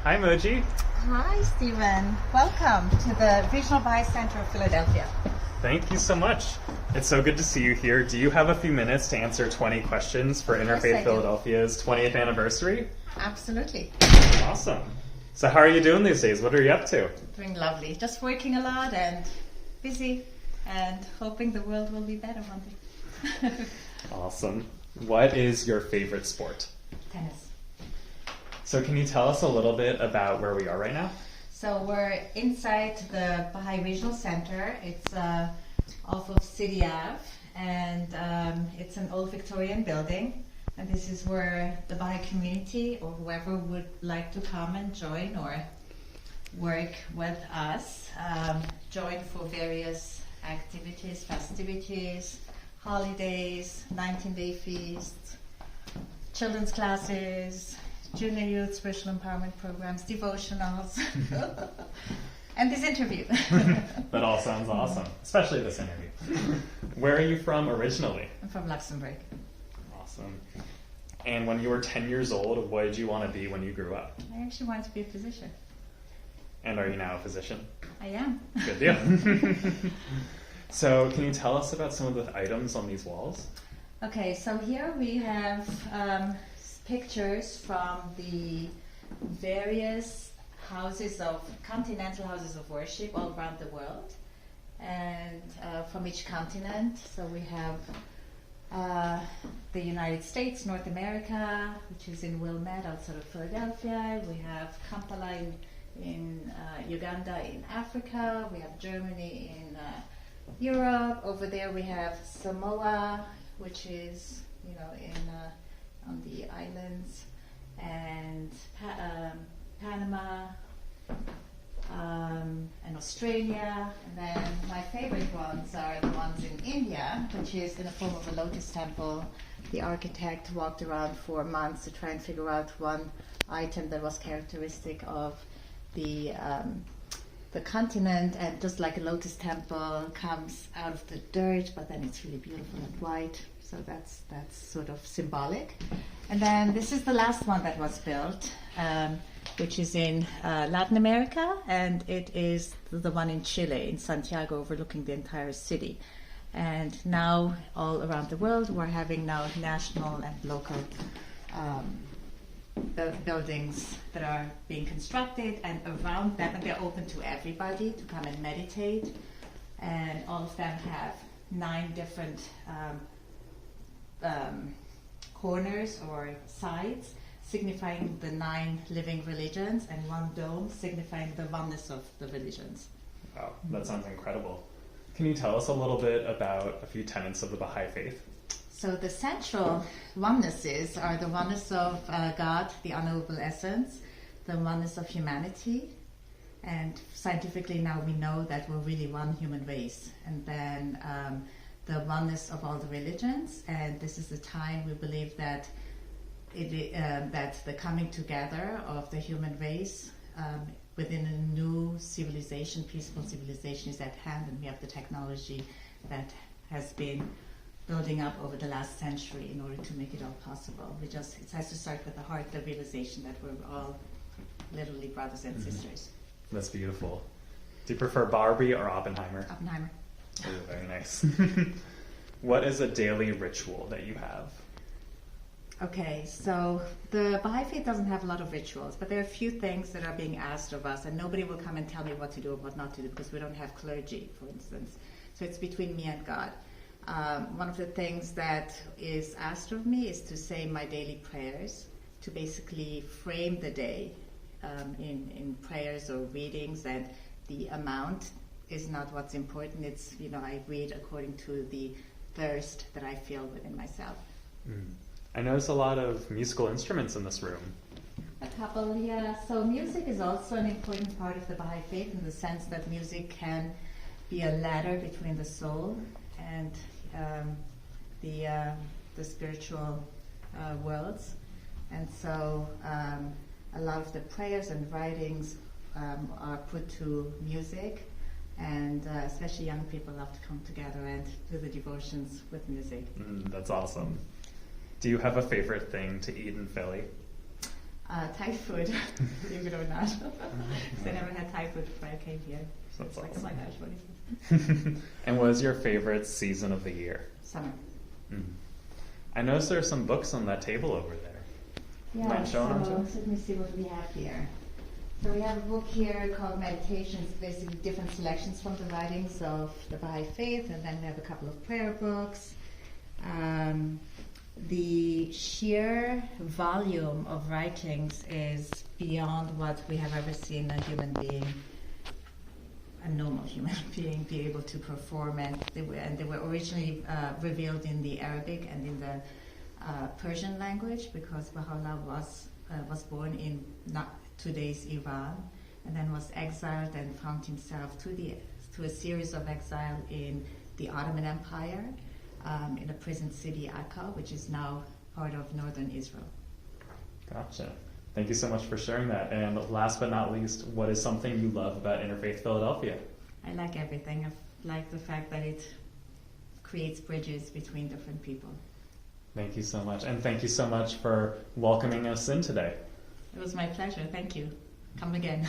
Hi, Moji. Hi, Stephen. Welcome to the Regional Bahá'í Center of Philadelphia. Thank you so much. It's so good to see you here. Do you have a few minutes to answer 20 questions for Interfaith Philadelphia's 20th anniversary? Absolutely. Awesome. So how are you doing these days? What are you up to? Doing lovely. Just working a lot and busy and hoping the world will be better one day. Awesome. What is your favorite sport? Tennis. So can you tell us a little bit about where we are right now? So we're inside the Baha'i Regional Center. It's off of City Ave, and it's an old Victorian building. And this is where the Baha'i community or whoever would like to come and join or work with us, join for various activities, festivities, holidays, 19-day feasts, children's classes, junior youth spiritual empowerment programs, devotionals, and this interview. That all sounds awesome, especially this interview. Where are you from originally? I'm from Luxembourg. Awesome. And when you were 10 years old, what did you want to be when you grew up? I actually wanted to be a physician. And are you now a physician? I am. Good deal. So can you tell us about some of the items on these walls? Okay, so here we have pictures from the various continental houses of worship all around the world, and from each continent. So we have the United States, North America, which is in Wilmette outside of Philadelphia. We have Kampala in Uganda in Africa. We have Germany in Europe. Over there we have Samoa, which is on the islands, and Panama, and Australia. And then my favorite ones are the ones in India, which is in the form of a lotus temple. The architect walked around for months to try and figure out one item that was characteristic of the continent, and just like a lotus temple comes out of the dirt, but then it's really beautiful and white. So that's sort of symbolic. And then this is the last one that was built, which is in Latin America, and it is the one in Chile, in Santiago, overlooking the entire city. And now all around the world we're having now national and local buildings that are being constructed, and around them, and they're open to everybody to come and meditate. And all of them have 9 different corners or sides signifying the 9 living religions, and 1 dome signifying the oneness of the religions. Wow, that sounds incredible. Can you tell us a little bit about a few tenets of the Baha'i faith? So the central onenesses are the oneness of God, the unknowable essence, the oneness of humanity, and scientifically now we know that we're really one human race, and then the oneness of all the religions. And this is the time we believe that that the coming together of the human race within a new civilization, peaceful civilization, is at hand, and we have the technology that has been building up over the last century in order to make it all possible. It has to start with the heart, the realization that we're all literally brothers and sisters. That's beautiful. Do you prefer Barbie or Oppenheimer? Oppenheimer. Oh, very nice. What is a daily ritual that you have? Okay, so the Baha'i faith doesn't have a lot of rituals, but there are a few things that are being asked of us, and nobody will come and tell me what to do or what not to do, because we don't have clergy, for instance. So it's between me and God. One of the things that is asked of me is to say my daily prayers, to basically frame the day in prayers or readings, and the amount is not what's important. It's, I read according to the thirst that I feel within myself. I notice a lot of musical instruments in this room. A couple, yeah. So music is also an important part of the Baha'i faith, in the sense that music can be a ladder between the soul and the spiritual worlds. And so a lot of the prayers and writings are put to music, and especially young people love to come together and do the devotions with music. That's awesome. Do you have a favorite thing to eat in Philly? Thai food, believe it or not. I never had Thai food before I came here. So That's it's like awesome. slight Irish. And what is your favorite season of the year? Summer. I noticed there are some books on that table over there. Yeah, Mind showing them to so us? let me see what we have here. So we have a book here called Meditations, basically different selections from the writings of the Baha'i Faith, and then we have a couple of prayer books. The sheer volume of writings is beyond what we have ever seen a human being, a normal human being, be able to perform. And they were originally revealed in the Arabic and in the Persian language, because Baha'u'llah was born in not today's Iran, and then was exiled and found himself to a series of exile in the Ottoman Empire, in a prison city, Akka, which is now part of northern Israel. Gotcha. Thank you so much for sharing that. And last but not least, what is something you love about Interfaith Philadelphia? I like everything. I like the fact that it creates bridges between different people. Thank you so much. And thank you so much for welcoming us in today. It was my pleasure. Thank you. Come again.